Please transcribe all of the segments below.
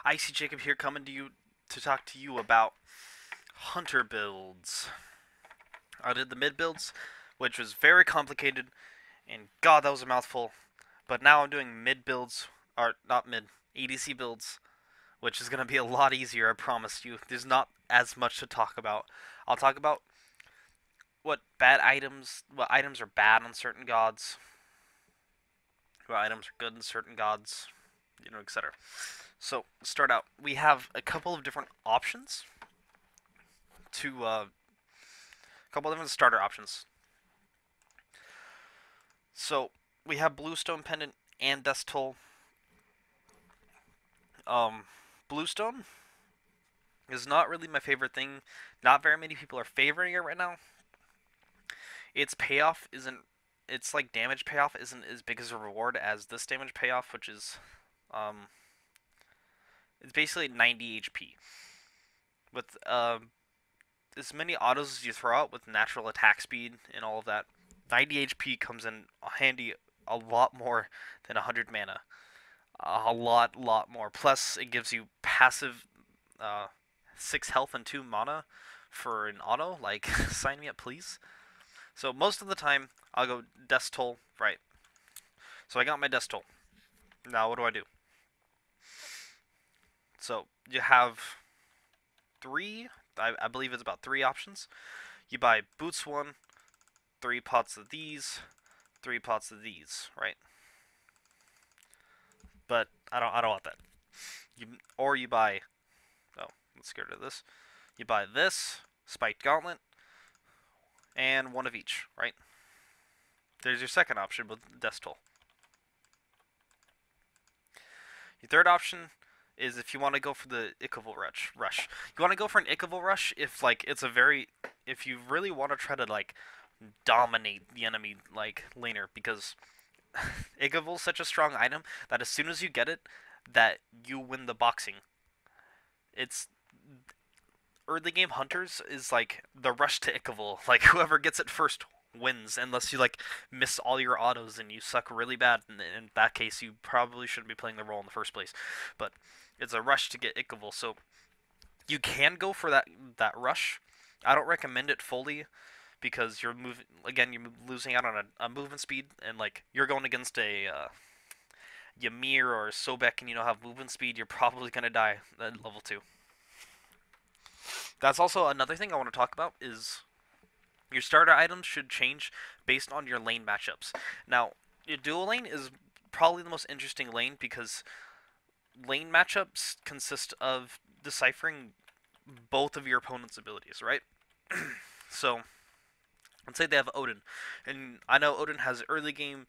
Icy Jacob here, coming to you to talk to you about hunter builds. I did the mid builds, which was very complicated, and God, that was a mouthful. But now I'm doing mid builds, or not mid, EDC builds, which is going to be a lot easier, I promise you. There's not as much to talk about. I'll talk about what items are bad on certain gods, what items are good on certain gods, etc. So, start out. We have a couple of different options a couple of different starter options. So we have Bluestone Pendant and Death Toll. Um, Bluestone is not really my favorite thing. Not very many people are favoring it right now. Its payoff isn't. Its like damage payoff isn't as big as a reward as this damage payoff, which is, um, it's basically 90 HP with as many autos as you throw out with natural attack speed and all of that. 90 HP comes in handy a lot more than 100 mana. A lot more. Plus, it gives you passive uh, 6 health and 2 mana for an auto. Like, sign me up, please. So, most of the time, I'll go Death Toll, right. So, I got my Death Toll. Now, what do? So, you have three, I believe it's about 3 options. You buy Boots 1, 3 pots of these, 3 pots of these, right? But I don't want that. Or you buy, oh, let's get rid of this. You buy this, Spiked Gauntlet, and 1 of each, right? There's your second option with Death Toll. Your third option is if you want to go for the Ichaival rush. You want to go for an Ichaival rush if like if you really want to try to like dominate the enemy like laner, because Ichaival's such a strong item that as soon as you get it, that you win the boxing. It's early game hunters is like the rush to Ichaival. Like whoever gets it first wins, unless you like miss all your autos and you suck really bad. In that case, you probably shouldn't be playing the role in the first place. But it's a rush to get Ichaival, so you can go for that rush. I don't recommend it fully because you're moving again. You're losing out on a movement speed, and like you're going against a Ymir or Sobek, and you don't have movement speed. You're probably gonna die at level 2. That's also another thing I want to talk about is your starter items should change based on your lane matchups. Now, your dual lane is probably the most interesting lane because lane matchups consist of deciphering both of your opponent's abilities, right? So, let's say they have Odin, and I know Odin has early game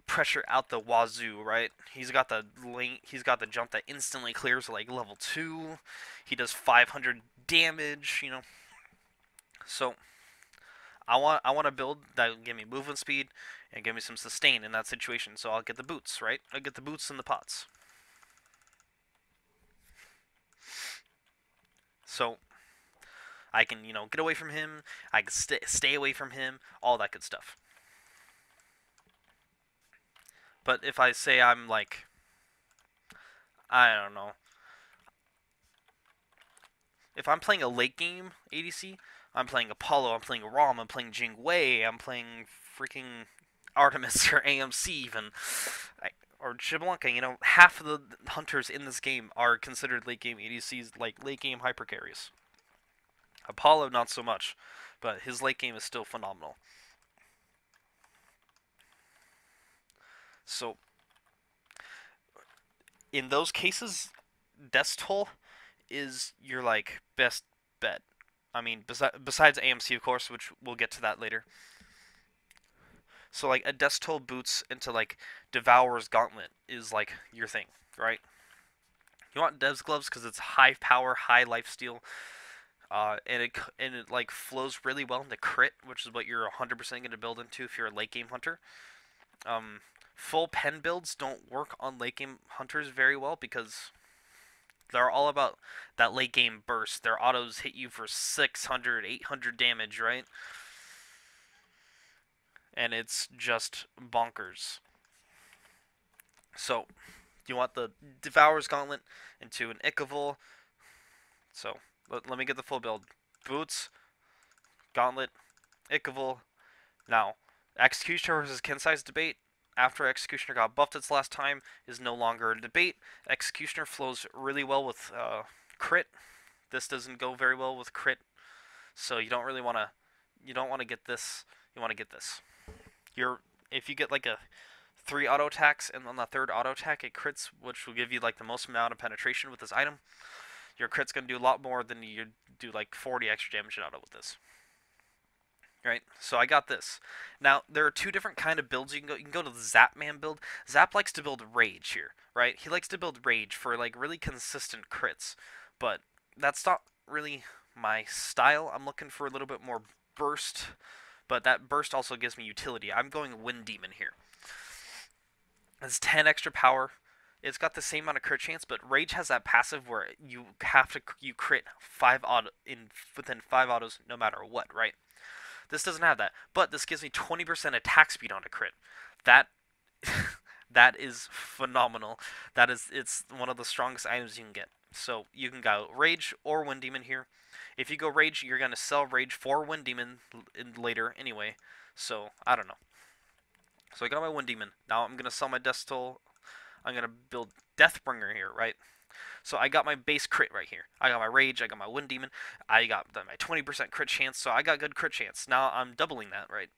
pressure out the wazoo, right? He's got the lane, he's got the jump that instantly clears like level 2. He does 500 damage. So I want to build that will give me movement speed and give me some sustain in that situation. So I'll get the boots, right? I get the boots and the pots. So I can, get away from him. I can stay away from him. All that good stuff. But if I say I'm like, I don't know, if I'm playing a late game ADC, I'm playing Apollo, I'm playing Rom, I'm playing Jing Wei, I'm playing freaking Artemis or AMC even, or Xbalanque. Half of the hunters in this game are considered late game ADCs, like late game hyper carries. Apollo, not so much, but his late game is still phenomenal. So, in those cases, Death Toll is your like best bet. I mean, besides AMC, of course, which we'll get to that later. So like a Death Toll boots into like Devourer's Gauntlet is like your thing, right? You want Dev's Gloves because it's high power, high lifesteal, and it like flows really well into crit, which is what you're 100% going to build into if you're a late game hunter. Um, Full pen builds don't work on late game hunters very well because they're all about that late game burst. Their autos hit you for 600, 800 damage, right? And it's just bonkers. So You want the Devourer's Gauntlet into an Ichaival. So let me get the full build. Boots, Gauntlet, Ichaival. Now, Executioner versus Kensai's debate, after Executioner got buffed its last time, is no longer a debate. Executioner flows really well with crit. This doesn't go very well with crit, so you don't really want to. You don't want to get this. You want to get this. If you get like a 3 auto attacks and on the 3rd auto attack it crits, which will give you like the most amount of penetration with this item, your crit's gonna do a lot more than you do like 40 extra damage in auto with this. Right, so I got this. Now there are 2 different kind of builds you can go. You can go to the Zapman build. Zap likes to build Rage here, right? He likes to build Rage for like really consistent crits, but that's not really my style. I'm looking for a little bit more burst, but that burst also gives me utility. I'm going Wind Demon here. It's 10 extra power. It's got the same amount of crit chance, but Rage has that passive where you crit 5 within 5 autos no matter what, right? This doesn't have that, but this gives me 20% attack speed on a crit. That that is phenomenal. It's one of the strongest items you can get. So you can go Rage or Wind Demon here. If you go Rage, you're gonna sell Rage for Wind Demon later anyway. So I don't know. So I got my Wind Demon. Now I'm gonna sell my Death Toll. I'm gonna build Deathbringer here, right? So I got my base crit right here. I got my Rage, I got my Wind Demon, I got my 20% crit chance, so I got good crit chance. Now I'm doubling that, right?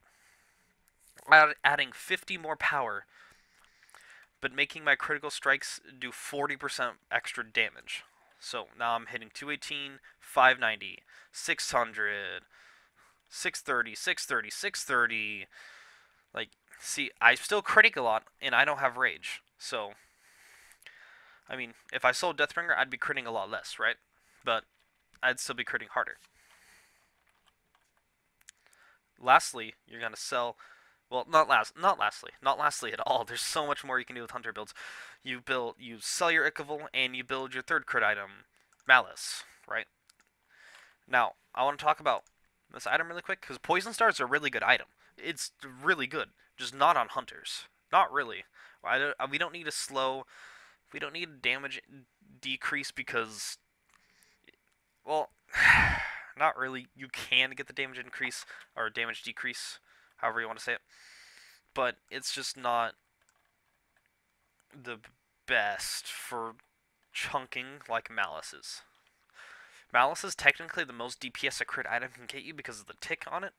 Adding 50 more power, but making my critical strikes do 40% extra damage. So now I'm hitting 218, 590, 600, 630, 630, 630. Like, see, I still critic a lot, and I don't have Rage, so I mean, if I sold Deathbringer, I'd be critting a lot less, right? But I'd still be critting harder. Lastly, you're gonna sell. Well, not lastly at all. There's so much more you can do with hunter builds. You sell your Ichaival, and you build your 3rd crit item, Malice, right? Now, I want to talk about this item really quick because Poison Star is a really good item. It's really good, just not on hunters. Not really. We don't need a slow. We don't need damage decrease because, well, not really. You can get the damage increase or damage decrease, however you want to say it, but it's just not the best for chunking like Malice is. Malice is technically the most DPS a crit item can get you because of the tick on it,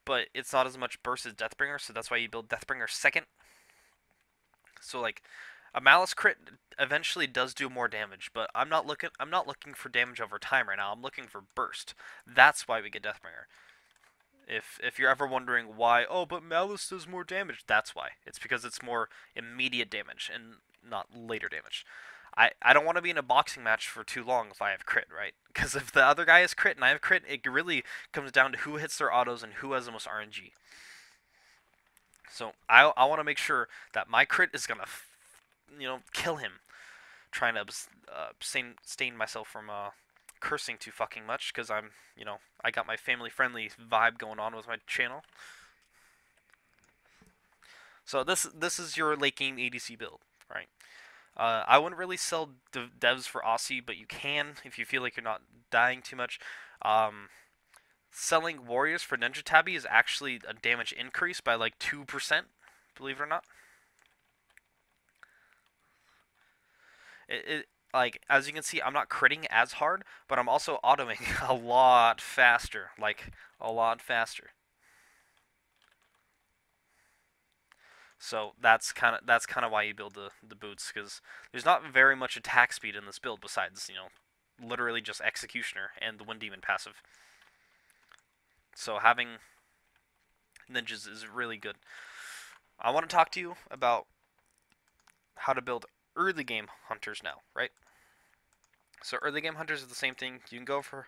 but it's not as much burst as Deathbringer, so that's why you build Deathbringer 2nd. So like, a Malice crit eventually does do more damage, but I'm not looking for damage over time right now. I'm looking for burst. That's why we get Deathbringer. If you're ever wondering why, oh, but Malice does more damage, that's why. It's because it's more immediate damage and not later damage. I don't want to be in a boxing match for too long if I have crit, right? Because if the other guy has crit and I have crit, it really comes down to who hits their autos and who has the most RNG. So I want to make sure that my crit is gonna, kill him. Trying to abstain myself from cursing too fucking much because I got my family-friendly vibe going on with my channel. So this is your late game ADC build, right? I wouldn't really sell devs for Aussie, but you can if you feel like you're not dying too much. Selling warriors for Ninja Tabby is actually a damage increase by like 2%, believe it or not. Like, as you can see, I'm not critting as hard, but I'm also autoing a lot faster, like a lot faster. So that's kind of why you build the boots, because there's not very much attack speed in this build besides literally just Executioner and the Wind Demon passive. So having ninjas is really good. I want to talk to you about how to build early game hunters now, right? So early game hunters is the same thing. You can go for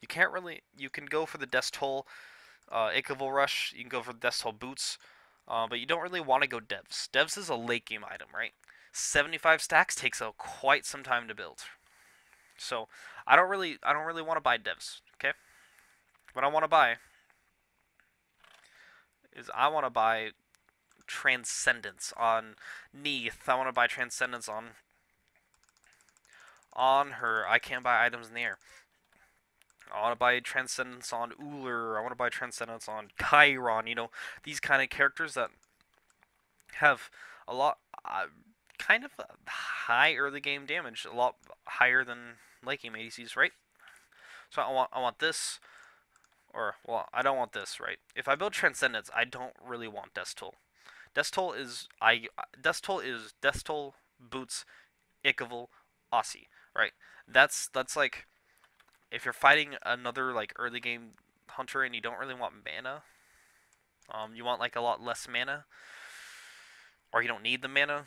the Death Toll Ichaival Rush. You can go for the Death Toll boots, but you don't really want to go devs. Devs is a late game item, right? 75 stacks takes quite some time to build. So I don't really want to buy devs. Okay, what I want to buy is Transcendence on Neith. I want to buy Transcendence on her. I can't buy items in the air. I want to buy Transcendence on Uller. I want to buy Transcendence on Chiron. You know, these kind of characters that have a lot, kind of high early game damage, a lot higher than late game ADCs, right? So I want this, or well, I don't want this, right? If I build Transcendence, I don't really want Death Toll. Death Toll is Death Toll boots Ichaival Aussie, right? That's like if you're fighting another like early game hunter and you don't really want mana, you want like a lot less mana, or you don't need the mana,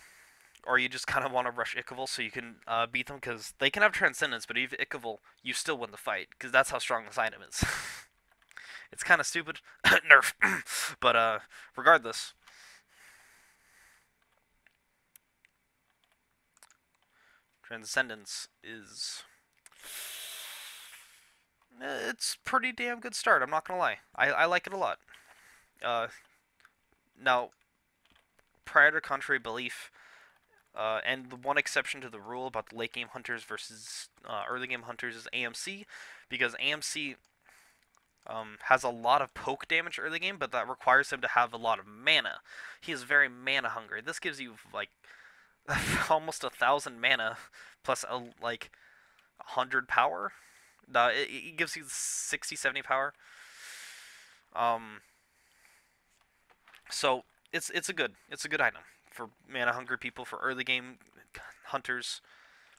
or you just kind of want to rush Ichaival so you can beat them, because they can have Transcendence, but even Ichaival, you still win the fight, because that's how strong this item is. It's kind of stupid, nerf, but regardless. Transcendence is... it's pretty damn good start, I'm not gonna lie. I like it a lot. Now, prior to contrary belief, and the one exception to the rule about the late game hunters versus early game hunters is AMC, because AMC has a lot of poke damage early game, but that requires him to have a lot of mana. He is very mana hungry. This gives you like almost 1,000 mana plus like 100 power. It gives you 60, 70 power. So it's a good item for mana hungry people, for early game hunters,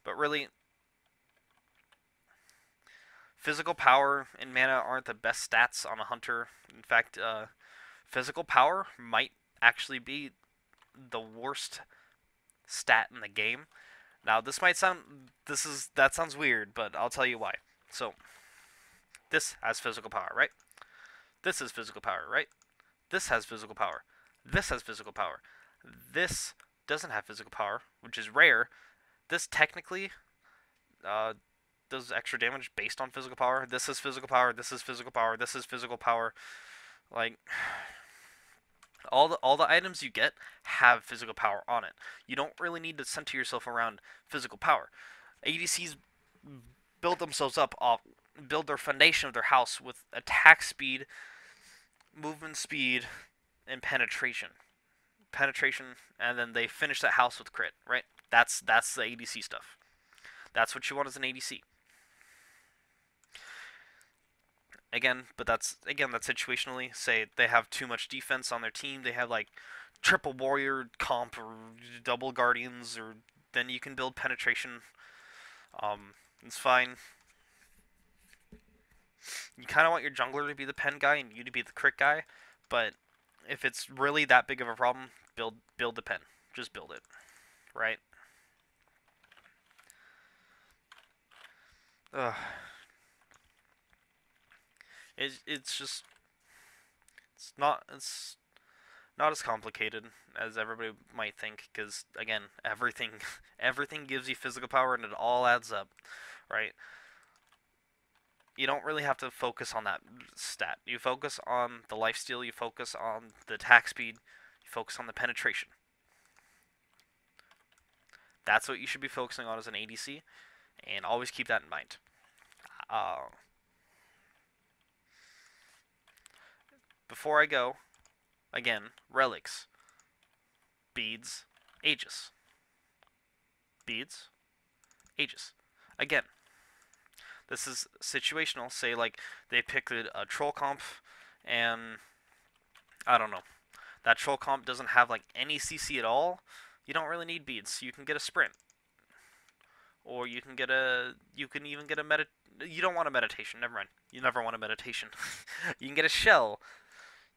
but really physical power and mana aren't the best stats on a hunter. In fact, physical power might actually be the worst stat in the game. Now that sounds weird, but I'll tell you why. So this has physical power, right? This is physical power, right? This has physical power. This has physical power. This doesn't have physical power, which is rare. This technically does extra damage based on physical power. This is physical power. This is physical power. This is physical power. Like all the items you get have physical power on it. You don't really need to center yourself around physical power. ADCs build themselves up off, build their foundation of their house with attack speed, movement speed, and penetration. And then they finish that house with crit, right? That's the ADC stuff. That's what you want as an ADC. That's situationally. Say they have too much defense on their team, they have like triple warrior comp or double guardians, or then you can build penetration. It's fine. You kind of want your jungler to be the pen guy and you to be the crit guy, but if it's really that big of a problem, build the pen. Just build it, right? Ugh. It's just it's not as complicated as everybody might think, because again, everything gives you physical power and it all adds up, right? You don't really have to focus on that stat. You focus on the lifesteal, you focus on the attack speed, you focus on the penetration. That's what you should be focusing on as an ADC, and always keep that in mind. Before I go, again, relics, beads, Aegis. Beads, Aegis. Again, this is situational. Say like they picked a troll comp, and I don't know, that troll comp doesn't have like any CC at all. You don't really need beads. You can get a sprint, or you can even get a you don't want a meditation. Never mind. You never want a meditation. You can get a shell.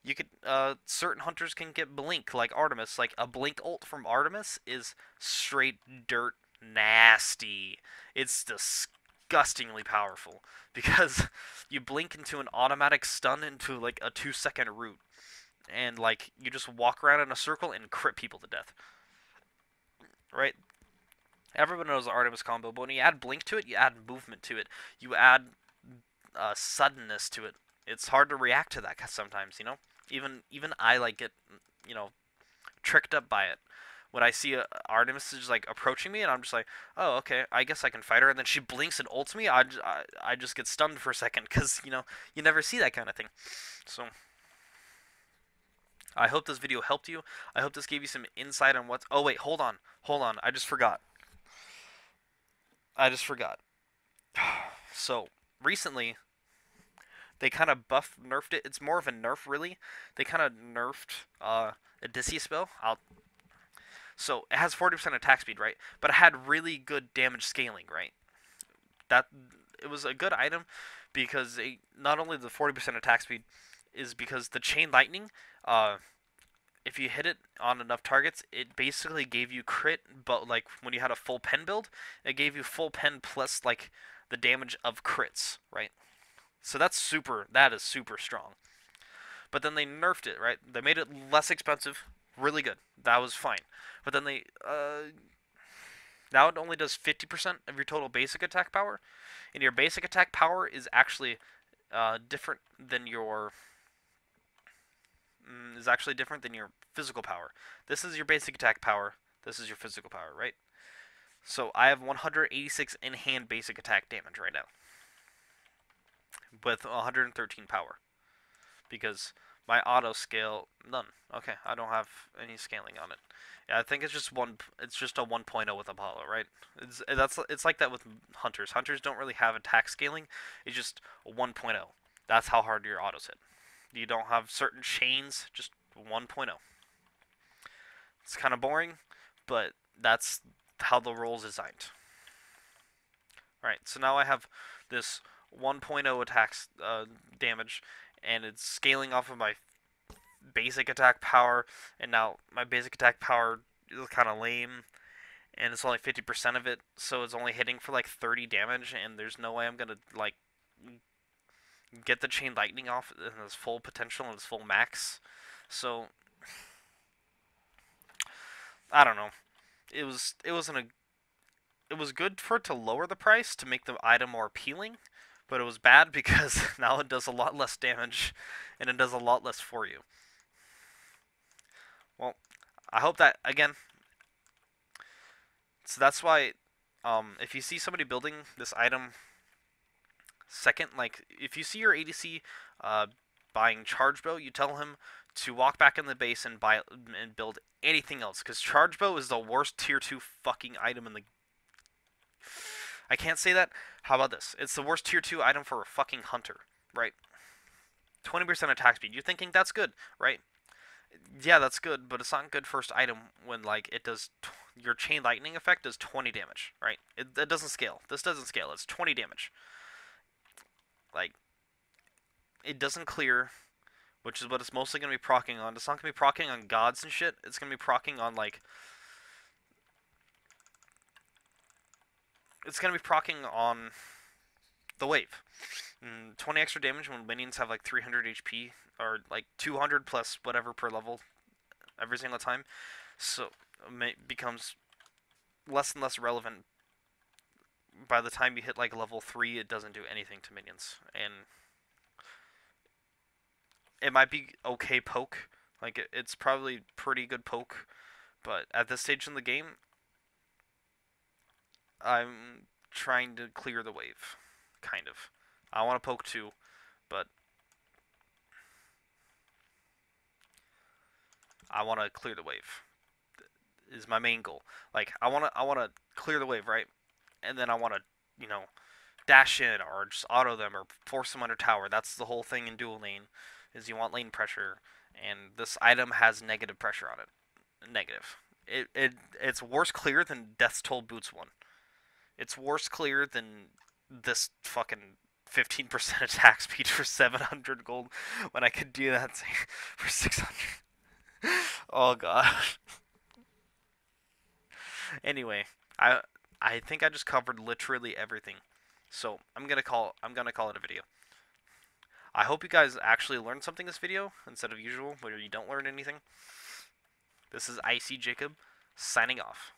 You could certain hunters can get blink like Artemis. Like a blink ult from Artemis is straight dirt nasty. It's disgustingly powerful because you blink into an automatic stun into like a 2-second root, and like you just walk around in a circle and crit people to death. Right? Everyone knows the Artemis combo, but when you add blink to it, you add movement to it. You add suddenness to it. It's hard to react to that sometimes, you know? Even I like get, tricked up by it. When I see Artemis is like approaching me, and I'm just like, oh, okay, I guess I can fight her. And then she blinks and ults me. I just get stunned for a second because you never see that kind of thing. So I hope this video helped you. I hope this gave you some insight on what's. Oh wait, hold on. I just forgot. So recently they kind of nerfed it. It's more of a nerf, really. They kind of nerfed Odysseus spell. So it has 40% attack speed, right? But it had really good damage scaling, right? That it was a good item because not only the 40% attack speed is because the chain lightning. If you hit it on enough targets, it basically gave you crit. But like when you had a full pen build, it gave you full pen plus like the damage of crits, right? So that is super strong. But then they nerfed it, right? They made it less expensive, really good. That was fine. But then they now it only does 50% of your total basic attack power, and your basic attack power is actually different than your physical power. This is your basic attack power. This is your physical power, right? So I have 186 in hand basic attack damage right now with 113 power because my auto scale none. Okay, I don't have any scaling on it. Yeah, I think it's just one. It's just a 1.0 with Apollo, right? It's like that with hunters. Hunters don't really have attack scaling. It's just a 1.0. That's how hard your autos hit. You don't have certain chains. Just 1.0. It's kind of boring, but that's how the role's designed. Alright, so now I have this 1.0 attacks damage, and it's scaling off of my basic attack power, and now my basic attack power is kind of lame, and it's only 50% of it, so it's only hitting for like 30 damage, and there's no way I'm gonna like get the chain lightning off in its full potential and its full max. So I don't know. It was good for it to lower the price to make the item more appealing, but it was bad because now it does a lot less damage and it does a lot less for you. Well, I hope that again. So that's why if you see somebody building this item second, like if you see your ADC buying charge bow, you tell him to walk back in the base and buy and build anything else, because charge bow is the worst tier 2 fucking item in the. I can't say that. How about this? It's the worst tier 2 item for a fucking hunter, right? 20% attack speed. You're thinking that's good, right? Yeah, that's good, but it's not good first item when like it does. Your chain lightning effect does 20 damage, right? It doesn't scale. This doesn't scale. It's 20 damage. Like, it doesn't clear, which is what it's mostly going to be proccing on. It's not going to be proccing on gods and shit. It's going to be proccing on, like... It's going to be proccing on the wave. 20 extra damage when minions have, like, 300 HP, or, like, 200 plus whatever per level every single time. So, it becomes less and less relevant. By the time you hit, like, level 3, it doesn't do anything to minions. And it might be okay poke. Like, it's probably pretty good poke. But at this stage in the game, I'm trying to clear the wave. Kind of. I want to poke too, but I want to clear the wave. Is my main goal. Like, I want to clear the wave, right? And then I want to, dash in or just auto them or force them under tower. That's the whole thing in dual lane, is you want lane pressure, and this item has negative pressure on it. Negative. It's worse clear than Death's Toll Boots one. It's worse clear than this fucking 15% attack speed for 700 gold when I could do that for 600. Oh god. Anyway, I think I just covered literally everything. So I'm gonna call it a video. I hope you guys actually learned something this video instead of usual where you don't learn anything. This is IC Jacob signing off.